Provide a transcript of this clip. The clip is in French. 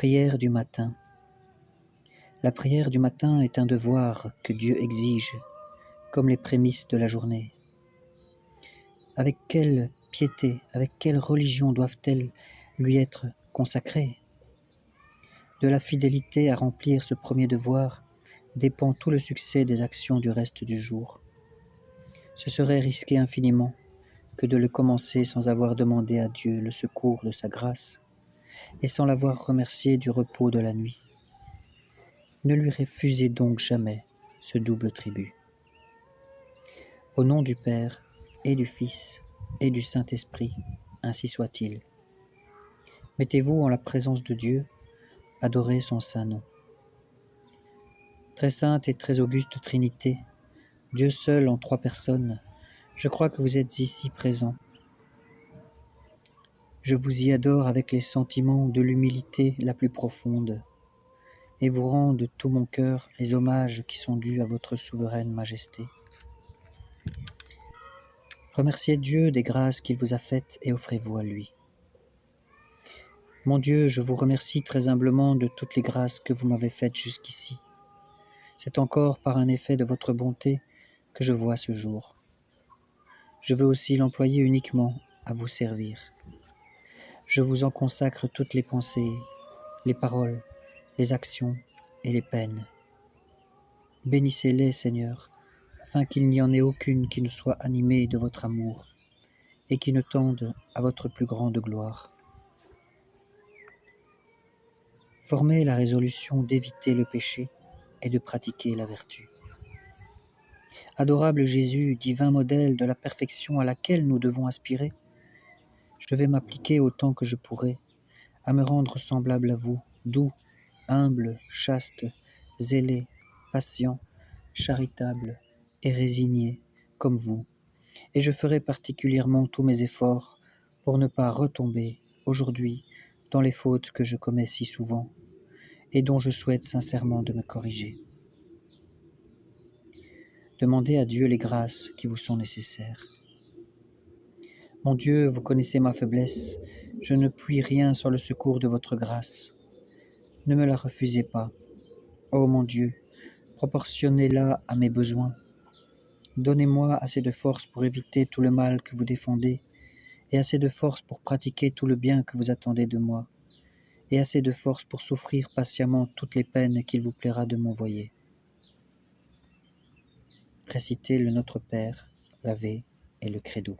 Prière du matin. La prière du matin est un devoir que Dieu exige, comme les prémices de la journée. Avec quelle piété, avec quelle religion doivent-elles lui être consacrées? De la fidélité à remplir ce premier devoir dépend tout le succès des actions du reste du jour. Ce serait risquer infiniment que de le commencer sans avoir demandé à Dieu le secours de sa grâce et sans l'avoir remercié du repos de la nuit. Ne lui refusez donc jamais ce double tribut. Au nom du Père et du Fils et du Saint-Esprit, ainsi soit-il. Mettez-vous en la présence de Dieu, adorez son saint nom. Très sainte et très auguste Trinité, Dieu seul en trois personnes, je crois que vous êtes ici présents. Je vous y adore avec les sentiments de l'humilité la plus profonde, et vous rends de tout mon cœur les hommages qui sont dus à votre souveraine majesté. Remerciez Dieu des grâces qu'il vous a faites et offrez-vous à lui. Mon Dieu, je vous remercie très humblement de toutes les grâces que vous m'avez faites jusqu'ici. C'est encore par un effet de votre bonté que je vois ce jour. Je veux aussi l'employer uniquement à vous servir. Je vous en consacre toutes les pensées, les paroles, les actions et les peines. Bénissez-les, Seigneur, afin qu'il n'y en ait aucune qui ne soit animée de votre amour et qui ne tende à votre plus grande gloire. Formez la résolution d'éviter le péché et de pratiquer la vertu. Adorable Jésus, divin modèle de la perfection à laquelle nous devons aspirer, je vais m'appliquer autant que je pourrai à me rendre semblable à vous, doux, humble, chaste, zélé, patient, charitable et résigné comme vous, et je ferai particulièrement tous mes efforts pour ne pas retomber aujourd'hui dans les fautes que je commets si souvent et dont je souhaite sincèrement de me corriger. Demandez à Dieu les grâces qui vous sont nécessaires. Mon Dieu, vous connaissez ma faiblesse, je ne puis rien sans le secours de votre grâce. Ne me la refusez pas. Ô mon Dieu, proportionnez-la à mes besoins. Donnez-moi assez de force pour éviter tout le mal que vous défendez, et assez de force pour pratiquer tout le bien que vous attendez de moi, et assez de force pour souffrir patiemment toutes les peines qu'il vous plaira de m'envoyer. Récitez le Notre Père, l'Ave et le Credo.